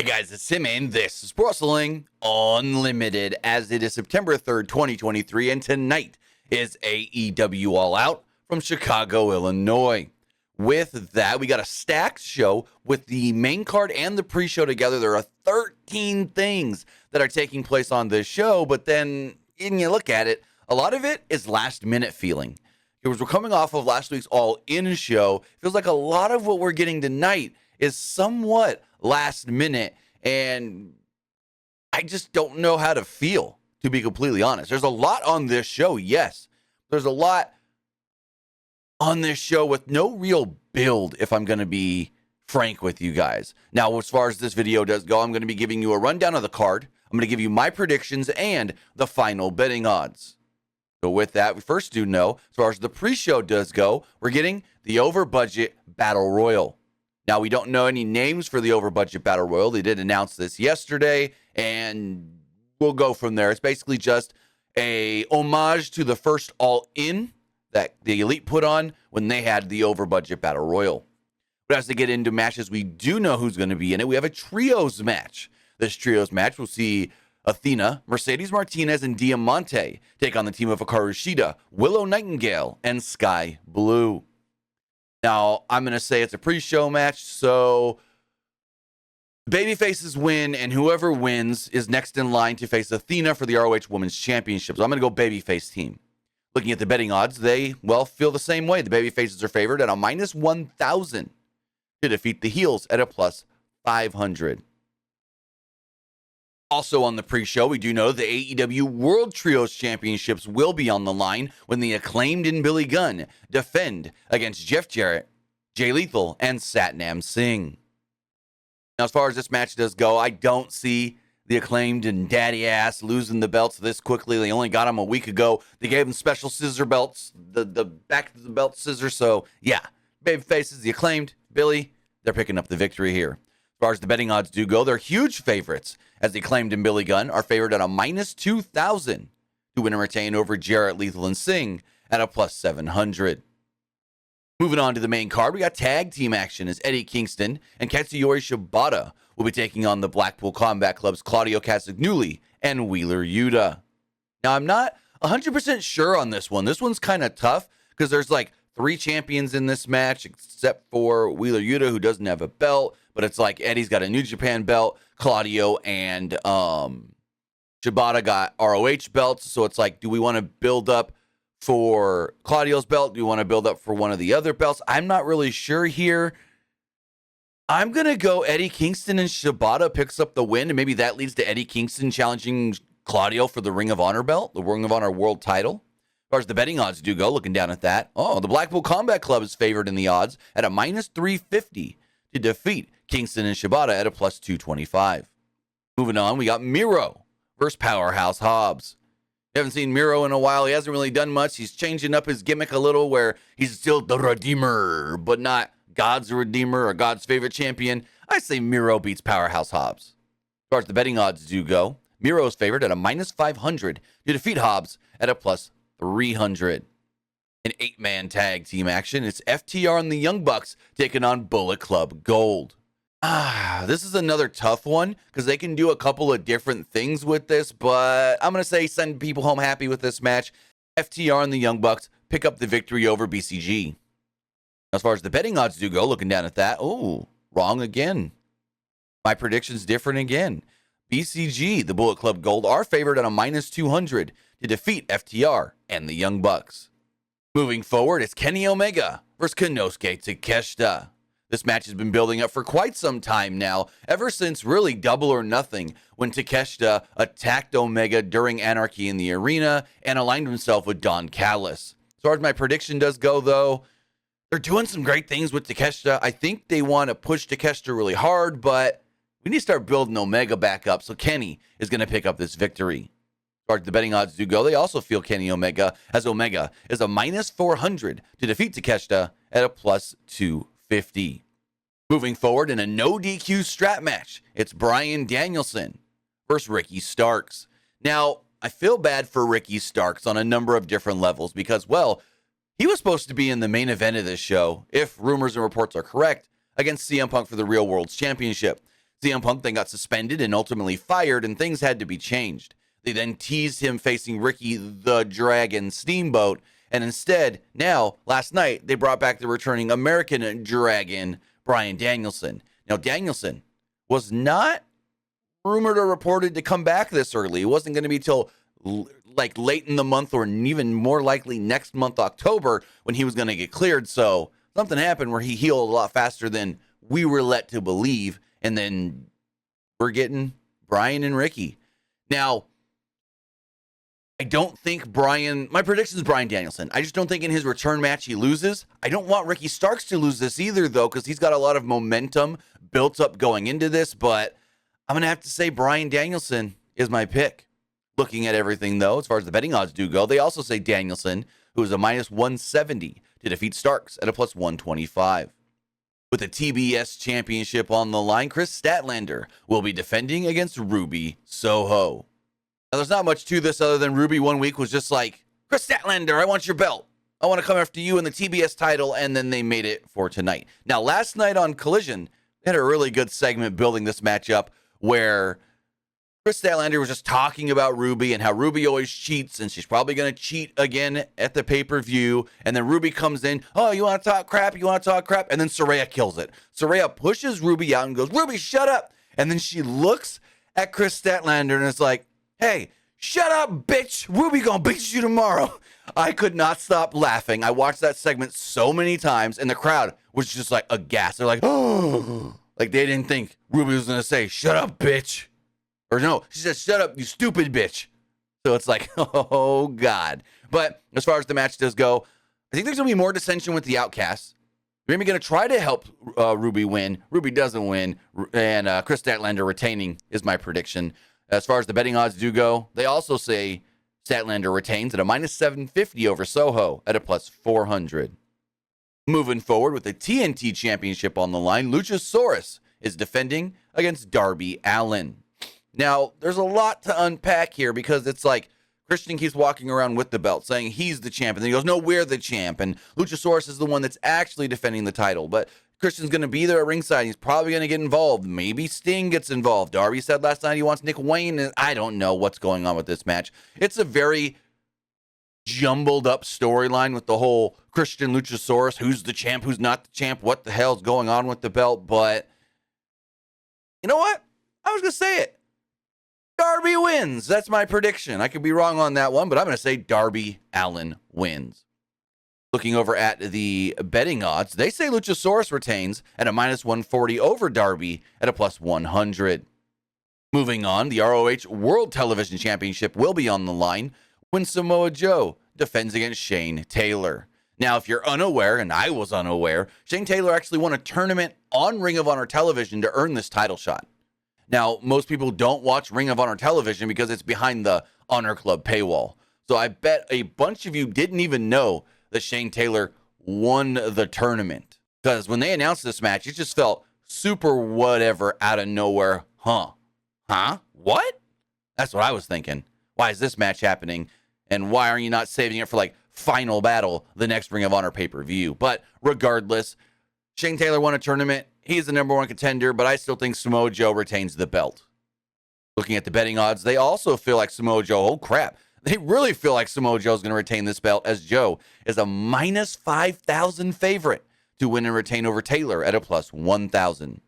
Hey guys, it's Tim and this is Wrestling Unlimited as it is September 3rd, 2023, and tonight is AEW All Out from Chicago, Illinois. With that, we got a stacked show with the main card and the pre-show together. There are 13 things that are taking place on this show, but then when you look at it, a lot of it is last-minute feeling. Because we're coming off of last week's All-In show. It feels like a lot of what we're getting tonight is somewhat last minute, and I just don't know how to feel, to be completely honest. There's a lot on this show, yes. There's a lot on this show with no real build, if I'm going to be frank with you guys. Now, as far as this video does go, I'm going to be giving you a rundown of the card. I'm going to give you my predictions and the final betting odds. So with that, we first do know, as far as the pre-show does go, we're getting the over-budget Battle Royal. Now, we don't know any names for the over-budget Battle Royal. They did announce this yesterday, and we'll go from there. It's basically just a homage to the first All-In that the Elite put on when they had the over-budget Battle Royal. But as they get into matches, we do know who's going to be in it. We have a trios match. This trios match, we'll see Athena, Mercedes Martinez, and Diamante take on the team of Hikaru Shida, Willow Nightingale, and Sky Blue. Now, I'm going to say it's a pre-show match, so babyfaces win, and whoever wins is next in line to face Athena for the ROH Women's Championship. So I'm going to go babyface team. Looking at the betting odds, they, feel the same way. The babyfaces are favored at a minus 1,000 to defeat the heels at a plus 500. Also on the pre-show, we do know the AEW World Trios Championships will be on the line when the Acclaimed and Billy Gunn defend against Jeff Jarrett, Jay Lethal, and Satnam Singh. Now, as far as this match does go, I don't see the Acclaimed and Daddy Ass losing the belts this quickly. They only got them a week ago. They gave them special scissor belts, the back of the belt scissor. So, yeah, babyfaces, the Acclaimed, Billy, they're picking up the victory here. As far as the betting odds do go, they're huge favorites, as the Acclaimed and Billy Gunn are favored at a minus 2,000 to win and retain over Jarrett, Lethal, and Singh at a plus 700. Moving on to the main card, we got tag team action as Eddie Kingston and Katsuyori Shibata will be taking on the Blackpool Combat Club's Claudio Castagnoli and Wheeler Yuta. Now, I'm not 100% sure on this one. This one's kind of tough because there's like 3 champions in this match except for Wheeler Yuta, who doesn't have a belt. But it's like Eddie's got a New Japan belt, Claudio and Shibata got ROH belts. So it's like, do we want to build up for Claudio's belt? Do we want to build up for one of the other belts? I'm not really sure here. I'm going to go Eddie Kingston and Shibata picks up the win. And maybe that leads to Eddie Kingston challenging Claudio for the Ring of Honor belt, the Ring of Honor World title. As far as the betting odds do go, looking down at that, the Blackpool Combat Club is favored in the odds at a minus 350 to defeat Kingston and Shibata at a plus 225. Moving on, we got Miro versus Powerhouse Hobbs. We haven't seen Miro in a while. He hasn't really done much. He's changing up his gimmick a little where he's still the Redeemer, but not God's Redeemer or God's favorite champion. I say Miro beats Powerhouse Hobbs. As far as the betting odds do go, Miro is favored at a minus 500 to defeat Hobbs at a plus 300. An 8-man tag team action. It's FTR and the Young Bucks taking on Bullet Club Gold. This is another tough one because they can do a couple of different things with this, but I'm going to say send people home happy with this match. FTR and the Young Bucks pick up the victory over BCG. As far as the betting odds do go, looking down at that, wrong again. My prediction's different again. BCG, the Bullet Club Gold, are favored at a minus 200 to defeat FTR and the Young Bucks. Moving forward, it's Kenny Omega versus Konosuke Takeshita. This match has been building up for quite some time now, ever since really Double or Nothing, when Takeshita attacked Omega during Anarchy in the Arena and aligned himself with Don Callis. As far as my prediction does go, though, they're doing some great things with Takeshita. I think they want to push Takeshita really hard, but we need to start building Omega back up, so Kenny is going to pick up this victory. As far as the betting odds do go, they also feel Kenny Omega, as Omega is a minus 400 to defeat Takeshita at a plus 250. Moving forward in a no DQ strap match, it's Bryan Danielson versus Ricky Starks. Now, I feel bad for Ricky Starks on a number of different levels because, he was supposed to be in the main event of this show, if rumors and reports are correct, against CM Punk for the Real World's Championship. CM Punk then got suspended and ultimately fired, and things had to be changed. They then teased him facing Ricky the Dragon Steamboat, and instead, now, last night, they brought back the returning American Dragon, Bryan Danielson. Now, Danielson was not rumored or reported to come back this early. It wasn't going to be till like late in the month, or even more likely next month, October, when he was going to get cleared. So something happened where he healed a lot faster than we were led to believe. And then we're getting Bryan and Ricky. Now, I don't think my prediction is Bryan Danielson. I just don't think in his return match he loses. I don't want Ricky Starks to lose this either, though, because he's got a lot of momentum built up going into this. But I'm going to have to say Bryan Danielson is my pick. Looking at everything, though, as far as the betting odds do go, they also say Danielson, who is a minus 170 to defeat Starks at a plus 125. With the TBS Championship on the line, Chris Statlander will be defending against Ruby Soho. Now, there's not much to this other than Ruby one week was just like, Chris Statlander, I want your belt. I want to come after you in the TBS title, and then they made it for tonight. Now, last night on Collision, they had a really good segment building this matchup where Chris Statlander was just talking about Ruby and how Ruby always cheats, and she's probably going to cheat again at the pay-per-view. And then Ruby comes in, oh, you want to talk crap? You want to talk crap? And then Saraya kills it. Saraya pushes Ruby out and goes, Ruby, shut up. And then she looks at Chris Statlander and is like, hey, shut up, bitch. Ruby gonna beat you tomorrow. I could not stop laughing. I watched that segment so many times, and the crowd was just like aghast. They're like, oh, like they didn't think Ruby was gonna say, shut up, bitch. Or no, she said, shut up, you stupid bitch. So it's like, oh, God. But as far as the match does go, I think there's going to be more dissension with the Outcasts. They're maybe going to try to help Ruby win. Ruby doesn't win. And Chris Statlander retaining is my prediction. As far as the betting odds do go, they also say Statlander retains at a minus 750 over Soho at a plus 400. Moving forward with the TNT Championship on the line, Luchosaurus is defending against Darby Allin. Now, there's a lot to unpack here because it's like Christian keeps walking around with the belt saying he's the champ. And then he goes, no, we're the champ. And Luchosaurus is the one that's actually defending the title. But Christian's going to be there at ringside. He's probably going to get involved. Maybe Sting gets involved. Darby said last night he wants Nick Wayne. And I don't know what's going on with this match. It's a very jumbled up storyline with the whole Christian Luchosaurus. Who's the champ? Who's not the champ? What the hell's going on with the belt? But you know what? I was going to say it. Darby wins. That's my prediction. I could be wrong on that one, but I'm going to say Darby Allin wins. Looking over at the betting odds, they say Luchosaurus retains at a minus 140 over Darby at a plus 100. Moving on, the ROH World Television Championship will be on the line when Samoa Joe defends against Shane Taylor. Now, if you're unaware, and I was unaware, Shane Taylor actually won a tournament on Ring of Honor television to earn this title shot. Now, most people don't watch Ring of Honor television because it's behind the Honor Club paywall. So I bet a bunch of you didn't even know that Shane Taylor won the tournament. Because when they announced this match, it just felt super whatever out of nowhere. Huh? What? That's what I was thinking. Why is this match happening? And why are you not saving it for like Final Battle, the next Ring of Honor pay-per-view? But regardless, Shane Taylor won a tournament. He's the number one contender, but I still think Samoa Joe retains the belt. Looking at the betting odds, they also feel like Samoa Joe, oh crap, they really feel like Samoa Joe is going to retain this belt, as Joe is a minus 5,000 favorite to win and retain over Taylor at a plus 1,000.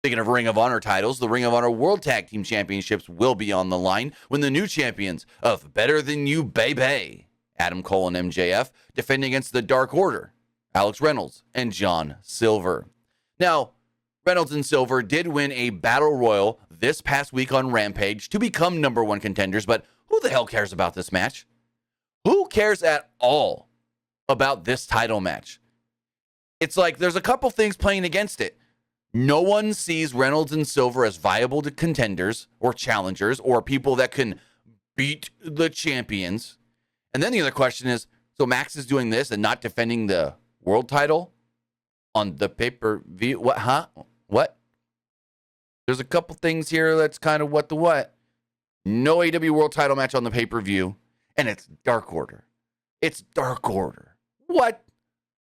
Speaking of Ring of Honor titles, the Ring of Honor World Tag Team Championships will be on the line when the new champions of Better Than You Baby, Adam Cole and MJF, defend against the Dark Order, Alex Reynolds and John Silver. Now, Reynolds and Silver did win a Battle Royal this past week on Rampage to become number one contenders, but who the hell cares about this match? Who cares at all about this title match? It's like there's a couple things playing against it. No one sees Reynolds and Silver as viable contenders or challengers or people that can beat the champions. And then the other question is, so Max is doing this and not defending the world title on the pay-per-view? What? There's a couple things here that's kind of what the what. No AEW world title match on the pay-per-view, and it's Dark Order. It's Dark Order. What?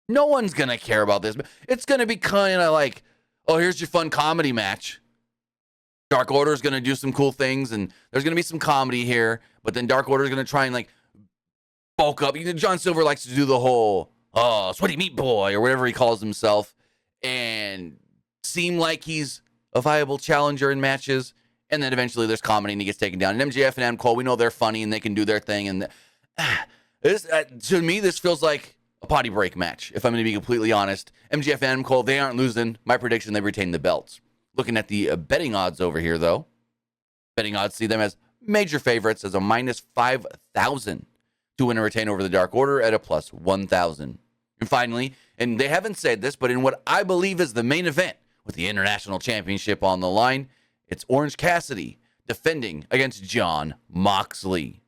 No one's going to care about this. It's going to be kind of like, oh, here's your fun comedy match. Dark Order is going to do some cool things, and there's going to be some comedy here, but then Dark Order is going to try and like bulk up. John Silver likes to do the whole, sweaty meat boy, or whatever he calls himself, and seem like he's a viable challenger in matches. And then eventually there's comedy and he gets taken down. And MJF and Adam Cole, we know they're funny and they can do their thing. And to me, this feels like a potty break match, if I'm going to be completely honest. MJF and Adam Cole, they aren't losing. My prediction, they retain the belts. Looking at the betting odds over here, though, betting odds see them as major favorites as a minus 5,000 to win and retain over the Dark Order at a plus 1,000. And finally, and they haven't said this, but in what I believe is the main event with the International Championship on the line, it's Orange Cassidy defending against Jon Moxley.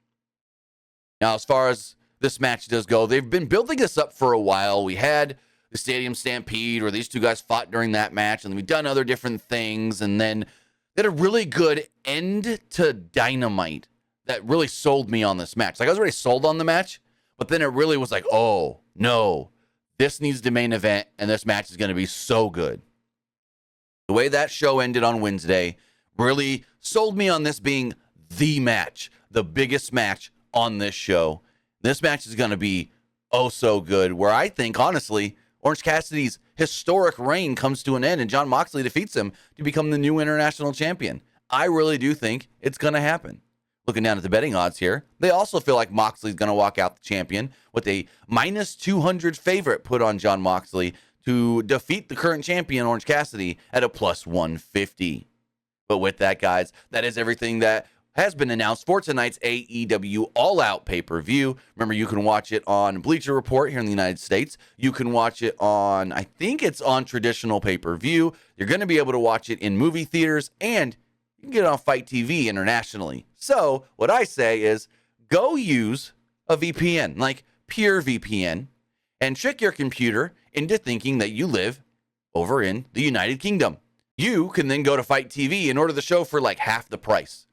Now, as far as this match does go, they've been building this up for a while. We had the Stadium Stampede where these two guys fought during that match, and we've done other different things, and then they had a really good end to Dynamite that really sold me on this match. Like, I was already sold on the match, but then it really was like, oh, no, this needs the main event, and this match is going to be so good. The way that show ended on Wednesday really sold me on this being the match, the biggest match on this show. This match is going to be oh so good, where I think, honestly, Orange Cassidy's historic reign comes to an end and Jon Moxley defeats him to become the new international champion. I really do think it's going to happen. Looking down at the betting odds here, they also feel like Moxley's going to walk out the champion with a minus 200 favorite put on Jon Moxley to defeat the current champion, Orange Cassidy, at a plus 150. But with that, guys, that is everything that has been announced for tonight's AEW All Out pay-per-view. Remember, you can watch it on Bleacher Report here in the United States. You can watch it on, I think it's on traditional pay-per-view. You're going to be able to watch it in movie theaters, and you can get it on Fight TV internationally. So what I say is go use a VPN, like Pure VPN, and trick your computer into thinking that you live over in the United Kingdom. You can then go to Fight TV and order the show for like half the price.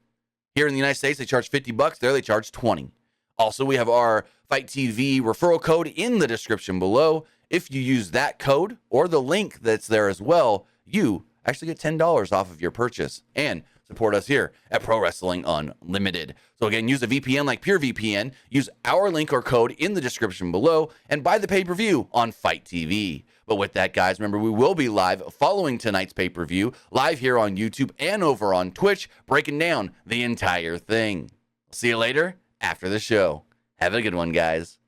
Here in the United States, they charge $50. There, they charge $20. Also, we have our Fight TV referral code in the description below. If you use that code or the link that's there as well, you actually get $10 off of your purchase and support us here at Pro Wrestling Unlimited. So again, use a VPN like Pure VPN, use our link or code in the description below, and buy the pay-per-view on Fight TV. But with that, guys, remember, we will be live following tonight's pay-per-view, live here on YouTube and over on Twitch, breaking down the entire thing. See you later after the show. Have a good one, guys.